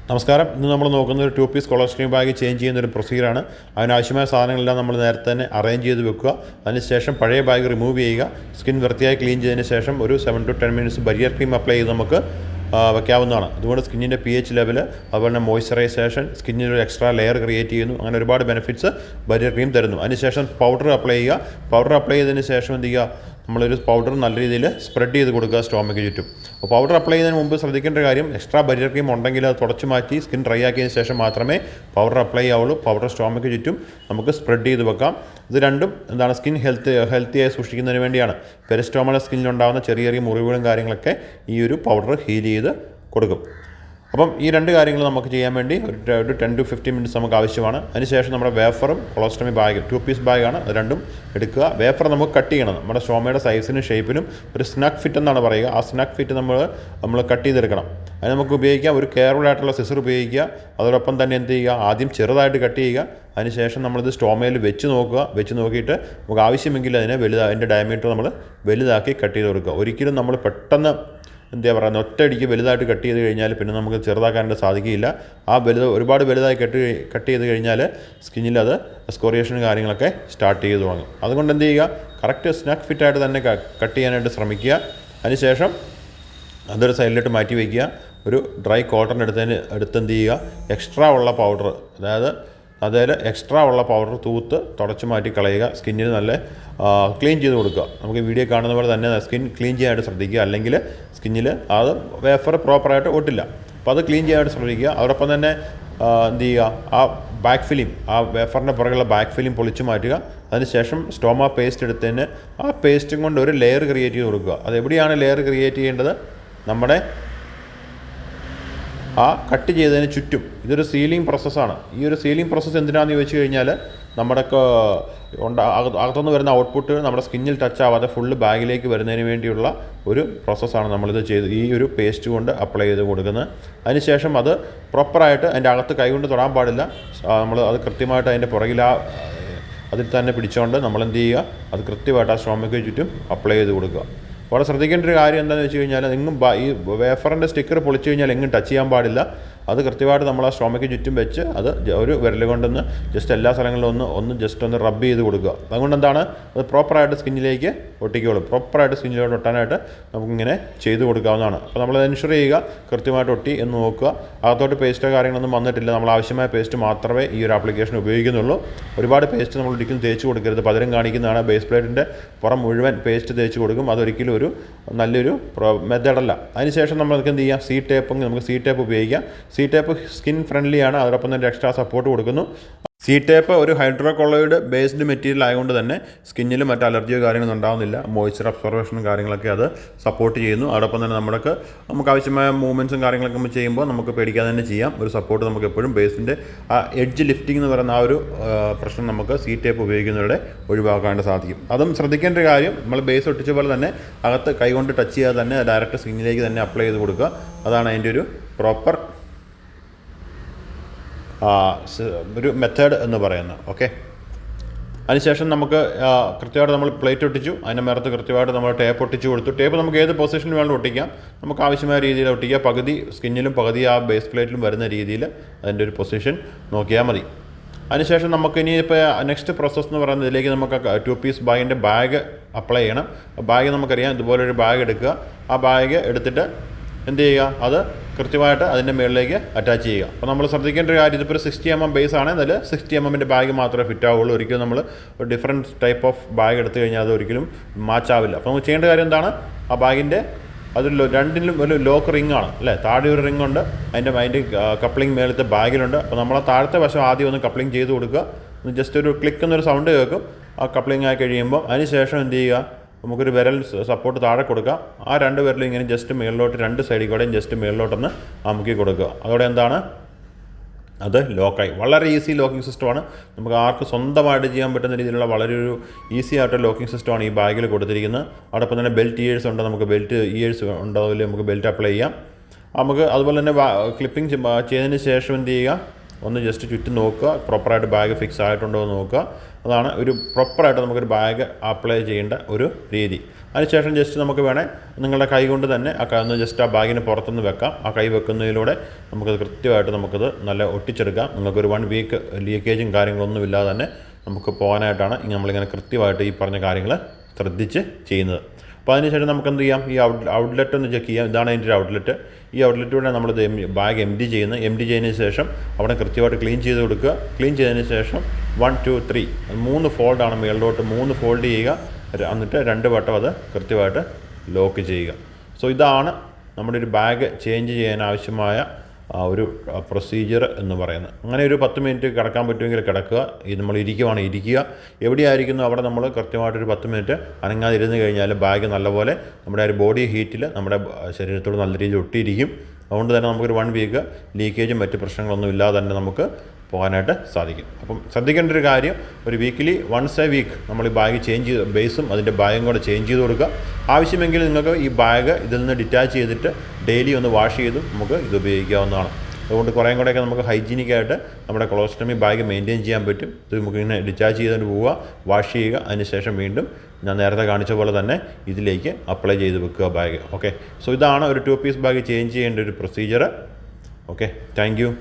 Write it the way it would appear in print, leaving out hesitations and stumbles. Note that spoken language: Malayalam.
നമസ്കാരം. ഇന്ന് നമ്മൾ നോക്കുന്നത് ഒരു 2 പീസ് കൊളസ്ട്രീം ബാഗ് ചേഞ്ച് ചെയ്യുന്ന ഒരു പ്രൊസീജിയറാണ്. അതിനാവശ്യമായ സാധനങ്ങളെല്ലാം നമ്മൾ നേരത്തെ തന്നെ അറേഞ്ച് ചെയ്ത് വെക്കുക. അതിനുശേഷം പഴയ ബാഗ് റിമൂവ് ചെയ്യുക. സ്കിൻ വൃത്തിയായി ക്ലീൻ ചെയ്തതിന് ശേഷം ഒരു 7 to 10 minutes barrier cream apply ചെയ്ത് നമുക്ക് വയ്ക്കാവുന്നതാണ്. അതുകൊണ്ട് സ്കിന്നിൻ്റെ pH ലെവൽ, അതുപോലെ തന്നെ മോയ്സ്ചറൈസേഷൻ, സ്കിന്നിനൊരു എക്സ്ട്രാ ലെയർ ക്രിയേറ്റ് ചെയ്യുന്നു. അങ്ങനെ ഒരുപാട് ബെനിഫിറ്റ്സ് ബരിയർ ക്രീം തരുന്നു. അതിനുശേഷം പൗഡർ അപ്ലൈ ചെയ്യുക. പൗഡർ അപ്ലൈ ചെയ്തതിന് ശേഷം എന്ത് ചെയ്യുക, നമ്മളൊരു പൗഡർ നല്ല രീതിയിൽ സ്പ്രെഡ് ചെയ്ത് കൊടുക്കുക സ്റ്റോമയ്ക്ക് ചുറ്റും. അപ്പോൾ പൗഡർ അപ്ലൈ ചെയ്യുന്നതിന് മുമ്പ് ശ്രദ്ധിക്കേണ്ട കാര്യം, എക്സ്ട്രാ ബരിയർ ക്രീം ഉണ്ടെങ്കിൽ അത് തുടച്ച് മാറ്റി സ്കിൻ ഡ്രൈ ആക്കിയതിന് ശേഷം മാത്രമേ പൗഡർ അപ്ലൈ ആവുള്ളൂ. പൗഡർ സ്റ്റോമയ്ക്ക് ചുറ്റും നമുക്ക് സ്പ്രെഡ് ചെയ്ത് വെക്കാം. ഇത് രണ്ടും എന്താണ്, സ്കിൻ ഹെൽത്തിയായി സൂക്ഷിക്കുന്നതിന് വേണ്ടിയാണ്. പെരിസ്റ്റോമൽ സ്കിന്നിലുണ്ടാകുന്ന ചെറിയ ചെറിയ മുറിവുകളും കാര്യങ്ങളൊക്കെ ഈ ഒരു പൗഡർ ഹീൽ ചെയ്ത് കൊടുക്കും. അപ്പം ഈ രണ്ട് കാര്യങ്ങൾ നമുക്ക് ചെയ്യാൻ വേണ്ടി ഒരു 10 to 15 മിനിറ്റ്സ് നമുക്ക് ആവശ്യമാണ്. അതിനുശേഷം നമ്മുടെ വേഫറും കൊളോസ്റ്റമി ബാഗും 2 പീസ് ബാഗാണ്, അത് രണ്ടും എടുക്കുക. വേഫർ നമുക്ക് കട്ട് ചെയ്യണം. നമ്മുടെ സ്റ്റോമയുടെ സൈസിനും ഷേപ്പിനും ഒരു സ്നാക്ക് ഫിറ്റ് എന്നാണ് പറയുക. ആ സ്നാക്ക് ഫിറ്റ് നമ്മൾ കട്ട് ചെയ്തെടുക്കണം. അത് നമുക്ക് ഉപയോഗിക്കാം. ഒരു കെയർഫുൾ ആയിട്ടുള്ള സിസർ ഉപയോഗിക്കുക. അതോടൊപ്പം തന്നെ എന്ത് ചെയ്യുക, ആദ്യം ചെറുതായിട്ട് കട്ട് ചെയ്യുക. അതിനുശേഷം നമ്മളിത് സ്റ്റോമയിൽ വെച്ച് നോക്കുക. വെച്ച് നോക്കിയിട്ട് നമുക്ക് ആവശ്യമെങ്കിൽ അതിൻ്റെ ഡയമീറ്റർ നമ്മൾ വലുതാക്കി കട്ട് ചെയ്ത് കൊടുക്കുക. ഒരിക്കലും നമ്മൾ പെട്ടെന്ന് എന്താ പറയുന്നത്, ഒറ്റയടിക്ക് വലുതായിട്ട് കട്ട് ചെയ്ത് കഴിഞ്ഞാൽ പിന്നെ നമുക്ക് ചെറുതാക്കാനായിട്ട് സാധിക്കില്ല. ആ ഒരുപാട് വലുതായി കട്ട് ചെയ്ത് കഴിഞ്ഞാൽ സ്കിന്നിൽ അത് സ്കോറിയേഷനും കാര്യങ്ങളൊക്കെ സ്റ്റാർട്ട് ചെയ്ത് തുടങ്ങും. അതുകൊണ്ട് എന്ത് ചെയ്യുക, കറക്റ്റ് സ്നാക്ക് ഫിറ്റായിട്ട് തന്നെ കട്ട് ചെയ്യാനായിട്ട് ശ്രമിക്കുക. അതിനുശേഷം അതൊരു സൈഡിലോട്ട് മാറ്റി വയ്ക്കുക. ഒരു ഡ്രൈ കോട്ടൺ എടുത്ത് എന്ത് ചെയ്യുക, എക്സ്ട്രാ ഉള്ള പൗഡർ, അതായത് എക്സ്ട്രാ ഉള്ള പൗഡർ തൂത്ത് തുടച്ച് മാറ്റി കളയുക. സ്കിന്നിന് നല്ല ക്ലീൻ ചെയ്ത് കൊടുക്കുക. നമുക്ക് വീഡിയോ കാണുന്ന പോലെ തന്നെ സ്കിൻ ക്ലീൻ ചെയ്യാനായിട്ട് ശ്രദ്ധിക്കുക. അല്ലെങ്കിൽ സ്കിന്നിൽ അത് വേഫർ പ്രോപ്പറായിട്ട് ഒട്ടില്ല. അപ്പോൾ അത് ക്ലീൻ ചെയ്യാനായിട്ട് ശ്രദ്ധിക്കുക. അതോടൊപ്പം തന്നെ എന്ത് ചെയ്യുക, ആ ബാക്ക് ഫിലിം, ആ വേഫറിൻ്റെ പുറകുള്ള ബാക്ക് ഫിലിം പൊളിച്ച് മാറ്റുക. അതിനുശേഷം സ്റ്റോമ പേസ്റ്റ് എടുത്തതിന് ആ പേസ്റ്റും കൊണ്ട് ഒരു ലെയർ ക്രിയേറ്റ് ചെയ്ത് കൊടുക്കുക. അതെവിടെയാണ് ലെയർ ക്രിയേറ്റ് ചെയ്യേണ്ടത്, നമ്മുടെ ആ കട്ട് ചെയ്തതിന് ചുറ്റും. ഇതൊരു സീലിംഗ് പ്രോസസ്സാണ്. ഈ ഒരു സീലിംഗ് പ്രോസസ്സ് എന്തിനാണെന്ന് ചോദിച്ചു കഴിഞ്ഞാൽ, നമ്മുടെ അകത്തുനിന്ന് വരുന്ന ഔട്ട്പുട്ട് നമ്മുടെ സ്കിന്നിൽ ടച്ച് ആവാതെ ഫുള്ള് ബാഗിലേക്ക് വരുന്നതിന് വേണ്ടിയുള്ള ഒരു പ്രോസസ്സാണ് നമ്മളിത് ഈ ഒരു പേസ്റ്റ് കൊണ്ട് അപ്ലൈ ചെയ്ത് കൊടുക്കുന്നത്. അതിനുശേഷം അത് പ്രോപ്പറായിട്ട് അതിൻ്റെ അകത്ത് കൈകൊണ്ട് തൊടാൻ പാടില്ല. നമ്മൾ അത് കൃത്യമായിട്ട് അതിൻ്റെ പുറകിൽ അതിൽ തന്നെ പിടിച്ചുകൊണ്ട് നമ്മളെന്ത് ചെയ്യുക, അത് കൃത്യമായിട്ട് ആ സ്റ്റോമയ്ക്ക് ചുറ്റും അപ്ലൈ ചെയ്ത് കൊടുക്കുക. അവിടെ ശ്രദ്ധിക്കേണ്ട ഒരു കാര്യം എന്താണെന്ന് വെച്ച് കഴിഞ്ഞാൽ, ഈ വേഫറിൻ്റെ സ്റ്റിക്കർ പൊളിച്ച് കഴിഞ്ഞാൽ എങ്ങും ടച്ച് ചെയ്യാൻ പാടില്ല. അത് കൃത്യമായിട്ട് നമ്മൾ ആ സ്റ്റോമയ്ക്ക് ചുറ്റും വെച്ച് അത് ഒരു വിരൽ കൊണ്ടൊന്ന് ജസ്റ്റ് എല്ലാ സ്ഥലങ്ങളിലും ഒന്ന് ജസ്റ്റ് ഒന്ന് റബ്ബ് ചെയ്ത് കൊടുക്കുക. അതുകൊണ്ട് എന്താണ്, അത് പ്രോപ്പറായിട്ട് സ്കിന്നിലേക്ക് ഒട്ടിക്കോളും. പ്രോപ്പറായിട്ട് സ്കിന്നിലോട്ട് ഒട്ടാനായിട്ട് നമുക്കിങ്ങനെ ചെയ്ത് കൊടുക്കാവുന്നതാണ്. അപ്പോൾ നമ്മളത് എൻഷുർ ചെയ്യുക, കൃത്യമായിട്ട് ഒട്ടി എന്ന് നോക്കുക. അകത്തോട്ട് പേസ്റ്റോ കാര്യങ്ങളൊന്നും വന്നിട്ടില്ല. നമ്മൾ ആവശ്യമായ പേസ്റ്റ് മാത്രമേ ഈ ഒരു ആപ്ലിക്കേഷൻ ഉപയോഗിക്കുന്നുള്ളൂ. ഒരുപാട് പേസ്റ്റ് നമ്മൾ ഒരിക്കലും തേച്ച് കൊടുക്കരുത്. പകരം കാണിക്കുന്നതാണ് ബേസ് പ്ലേറ്റിൻ്റെ പുറം മുഴുവൻ പേസ്റ്റ് തേച്ച് കൊടുക്കും. അതൊരിക്കലും ഒരു നല്ലൊരു മെത്തേഡല്ല. അതിനുശേഷം നമ്മൾക്ക് എന്ത് ചെയ്യാം, നമുക്ക് സി ടേപ്പ് ഉപയോഗിക്കാം. സി ടേപ്പ് സ്കിൻ ഫ്രണ്ട്ലിയാണ്. അതോടൊപ്പം തന്നെ എക്സ്ട്രാ സപ്പോർട്ട് കൊടുക്കുന്നു. സി ടേപ്പ് ഒരു ഹൈഡ്രോകൊളോയിഡ് ബേസ്ഡ് മെറ്റീരിയൽ ആയതുകൊണ്ട് തന്നെ സ്കിന്നിൽ മറ്റ് അലർജിയോ കാര്യങ്ങളൊന്നും ഉണ്ടാകുന്നില്ല. മോയ്സ്ചർ അബ്സോർവേഷനും കാര്യങ്ങളൊക്കെ അത് സപ്പോർട്ട് ചെയ്യുന്നു. അതോടൊപ്പം തന്നെ നമുക്ക് ആവശ്യമായ മൂവ്മെൻറ്റ്സും കാര്യങ്ങളൊക്കെ നമ്മൾ ചെയ്യുമ്പോൾ നമുക്ക് പേടിക്കാതെ തന്നെ ചെയ്യാം. ഒരു സപ്പോർട്ട് നമുക്ക് എപ്പോഴും ബേസിൻ്റെ ആ എഡ്ജ് ലിഫ്റ്റിംഗ് എന്ന് പറയുന്ന ആ ഒരു പ്രശ്നം നമുക്ക് സി ടേപ്പ് ഉപയോഗിക്കുന്നതിലൂടെ ഒഴിവാക്കാനായിട്ട് സാധിക്കും. അതും ശ്രദ്ധിക്കേണ്ട ഒരു കാര്യം, നമ്മൾ ബേസ് ഒട്ടിച്ച പോലെ തന്നെ അകത്ത് കൈകൊണ്ട് ടച്ച് ചെയ്യാതെ തന്നെ ഡയറക്റ്റ് സ്കിന്നിലേക്ക് തന്നെ അപ്ലൈ ചെയ്ത് കൊടുക്കുക. അതാണ് അതിൻ്റെ ഒരു പ്രോപ്പർ ഒരു മെത്തേഡ് എന്ന് പറയുന്നത്. ഓക്കെ, അതിനുശേഷം നമുക്ക് കൃത്യമായിട്ട് നമ്മൾ പ്ലേറ്റ് ഒട്ടിച്ചു. അതിൻ്റെ മേലത്ത് കൃത്യമായിട്ട് നമ്മൾ ടേപ്പ് ഒട്ടിച്ചു കൊടുത്തു. ടേപ്പ് നമുക്ക് ഏത് പൊസിഷനിൽ വേണം ഒട്ടിക്കാം. നമുക്ക് ആവശ്യമായ രീതിയിൽ ഒട്ടിക്കുക. പകുതി സ്കിന്നിലും പകുതി ആ ബേസ് പ്ലേറ്റിലും വരുന്ന രീതിയിൽ അതിൻ്റെ ഒരു പൊസിഷൻ നോക്കിയാൽ മതി. അതിനുശേഷം നമുക്ക് ഇനിയിപ്പോൾ നെക്സ്റ്റ് പ്രോസസ്സ് എന്ന് പറയുന്നത്, ഇതിലേക്ക് നമുക്ക് 2 പീസ് ബാഗിൻ്റെ ബാഗ് അപ്ലൈ ചെയ്യണം. ബാഗ് നമുക്കറിയാം, ഇതുപോലൊരു ബാഗ് എടുക്കുക. ആ ബാഗ് എടുത്തിട്ട് എന്ത് ചെയ്യുക, അത് കൃത്യമായിട്ട് അതിൻ്റെ മുകളിലേക്ക് അറ്റാച്ച് ചെയ്യുക. അപ്പോൾ നമ്മൾ ശ്രദ്ധിക്കേണ്ട ഒരു കാര്യം, ഇതിപ്പോൾ ഒരു 60 mm ബേസ് ആണ്. അതിൽ 60 mm ബാഗ് മാത്രമേ ഫിറ്റ് ആവുള്ളൂ. ഒരിക്കലും നമ്മൾ ഒരു ഡിഫറൻറ്റ് ടൈപ്പ് ഓഫ് ബാഗ് എടുത്തു കഴിഞ്ഞാൽ അത് ഒരിക്കലും മാച്ച് ആവില്ല. അപ്പോൾ നമുക്ക് ചെയ്യേണ്ട കാര്യം എന്താണ്, ആ ബാഗിൻ്റെ രണ്ടിലും ഒരു ലോക്ക് റിംഗ് ആണ് അല്ലേ, താഴെ ഒരു റിംഗ് ഉണ്ട്, അതിൻ്റെ കപ്ലിംഗ് മേലത്തെ ബാഗിലുണ്ട്. അപ്പോൾ നമ്മൾ ആ താഴത്തെ വശം ആദ്യം ഒന്ന് കപ്ലിംഗ് ചെയ്ത് കൊടുക്കുക. ജസ്റ്റ് ഒരു ക്ലിക്ക് എന്നൊരു സൗണ്ട് കേൾക്കും ആ കപ്ലിംഗ് ആയി കഴിയുമ്പോൾ. അതിനുശേഷം എന്ത് ചെയ്യുക, നമുക്കൊരു വിരൽ സപ്പോർട്ട് താഴെ കൊടുക്കുക. ആ 2 വിരലും ഇങ്ങനെ ജസ്റ്റ് മേളിലോട്ട് 2 സൈഡിൽ കൂടെയും ജസ്റ്റ് മേളിലോട്ടൊന്ന് അമുക്കി കൊടുക്കുക. അതോടെ എന്താണ്, അത് ലോക്കായി. വളരെ ഈസി ലോക്കിംഗ് സിസ്റ്റമാണ്. നമുക്ക് ആർക്ക് സ്വന്തമായിട്ട് ചെയ്യാൻ പറ്റുന്ന രീതിയിലുള്ള വളരെ ഒരു ഈസി ആയിട്ടുള്ള ലോക്കിംഗ് സിസ്റ്റമാണ് ഈ ബാഗിൽ കൊടുത്തിരിക്കുന്നത്. അതോടൊപ്പം തന്നെ ബെൽറ്റ് ഇയേഴ്സ് ഉണ്ട്. നമുക്ക് ബെൽറ്റ് ഇയേഴ്സ് ഉണ്ട്, അതിൽ നമുക്ക് ബെൽറ്റ് അപ്ലൈ ചെയ്യാം. നമുക്ക് അതുപോലെ തന്നെ ക്ലിപ്പിംഗ് ചെയ്തതിന് ശേഷം എന്ത് ചെയ്യുക, ഒന്ന് ജസ്റ്റ് ചുറ്റും നോക്കുക, പ്രോപ്പറായിട്ട് ബാഗ് ഫിക്സ് ആയിട്ടുണ്ടോ എന്ന് നോക്കുക. അതാണ് ഒരു പ്രോപ്പറായിട്ട് നമുക്കൊരു ബാഗ് അപ്ലൈ ചെയ്യേണ്ട ഒരു രീതി. അതിനുശേഷം ജസ്റ്റ് നമുക്ക് വേണേൽ നിങ്ങളുടെ കൈ കൊണ്ട് തന്നെ ഒന്ന് ജസ്റ്റ് ആ ബാഗിന് പുറത്തുനിന്ന് വെക്കാം. ആ കൈ വെക്കുന്നതിലൂടെ നമുക്കത് കൃത്യമായിട്ട് നമുക്കത് നല്ല ഒട്ടിച്ചെടുക്കാം. നിങ്ങൾക്കൊരു 1 വീക്ക് ലീക്കേജും കാര്യങ്ങളൊന്നും ഇല്ലാതെ തന്നെ നമുക്ക് പോകാനായിട്ടാണ് നമ്മളിങ്ങനെ കൃത്യമായിട്ട് ഈ പറഞ്ഞ കാര്യങ്ങൾ ശ്രദ്ധിച്ച് ചെയ്യുന്നത്. അപ്പോൾ അതിനുശേഷം നമുക്ക് എന്ത് ചെയ്യാം, ഈ ഔട്ട്ലെറ്റ് ഒന്ന് ചെക്ക് ചെയ്യാം. ഇതാണ് അതിൻ്റെ ഒരു ഔട്ട്ലെറ്റ്. ഈ ഔട്ട്ലെറ്റിലൂടെ നമ്മൾ ബാഗ് എം ഡി ചെയ്യുന്നതിന് ശേഷം അവിടെ കൃത്യമായിട്ട് ക്ലീൻ ചെയ്ത് കൊടുക്കുക. ക്ലീൻ ചെയ്തതിന് ശേഷം 1 2 3 3 ഫോൾഡാണ് മേളിലോട്ട് 3 ഫോൾഡ് ചെയ്യുക. എന്നിട്ട് 2 വട്ടം അത് കൃത്യമായിട്ട് ലോക്ക് ചെയ്യുക. സോ ഇതാണ് നമ്മുടെ ഒരു ബാഗ് ചേഞ്ച് ചെയ്യാൻ ആവശ്യമായ ഒരു പ്രൊസീജിയർ എന്ന് പറയുന്നത്. അങ്ങനെ ഒരു 10 മിനിറ്റ് കിടക്കാൻ പറ്റുമെങ്കിൽ കിടക്കുക. നമ്മൾ ഇരിക്കുക, എവിടെയായിരിക്കുന്നു അവിടെ നമ്മൾ കൃത്യമായിട്ടൊരു 10 മിനിറ്റ് അനങ്ങാതിരുന്ന് കഴിഞ്ഞാൽ ബാഗ് നല്ലപോലെ നമ്മുടെ ഒരു ബോഡി ഹീറ്റിൽ നമ്മുടെ ശരീരത്തോട് നല്ല രീതിയിൽ ഒട്ടിയിരിക്കും. അതുകൊണ്ട് തന്നെ നമുക്കൊരു 1 വീക്ക് ലീക്കേജും മറ്റ് പ്രശ്നങ്ങളൊന്നും ഇല്ലാതെ തന്നെ നമുക്ക് പോകാനായിട്ട് സാധിക്കും. അപ്പം ശ്രദ്ധിക്കേണ്ട ഒരു കാര്യം, ഒരു വീക്കിലി വൺസ് എ വീക്ക് നമ്മൾ ഈ ബാഗ് ചേഞ്ച് ചെയ്ത് ബേസും അതിൻ്റെ ബാഗും കൂടെ ചേഞ്ച് ചെയ്ത് കൊടുക്കുക. ആവശ്യമെങ്കിൽ നിങ്ങൾക്ക് ഈ ബാഗ് ഇതിൽ നിന്ന് ഡിറ്റാച്ച് ചെയ്തിട്ട് ഡെയിലി ഒന്ന് വാഷ് ചെയ്തും നമുക്ക് ഇത് ഉപയോഗിക്കാവുന്നതാണ്. അതുകൊണ്ട് കുറേയും കൂടെയൊക്കെ നമുക്ക് ഹൈജീനിക്കായിട്ട് നമ്മുടെ കൊളോസ്റ്റമി ബാഗ് മെയിൻറ്റെയിൻ ചെയ്യാൻ പറ്റും. ഇത് നമുക്കിങ്ങനെ ഡിറ്റാച്ച് ചെയ്തുകൊണ്ട് പോവുക, വാഷ് ചെയ്യുക, അതിനുശേഷം വീണ്ടും ഞാൻ നേരത്തെ കാണിച്ച പോലെ തന്നെ ഇതിലേക്ക് അപ്ലൈ ചെയ്ത് വെക്കുക ബാഗ്. ഓക്കെ, സോ ഇതാണ് ഒരു 2 പീസ് ബാഗ് ചേഞ്ച് ചെയ്യേണ്ട ഒരു പ്രൊസീജിയർ. Okay, thank you.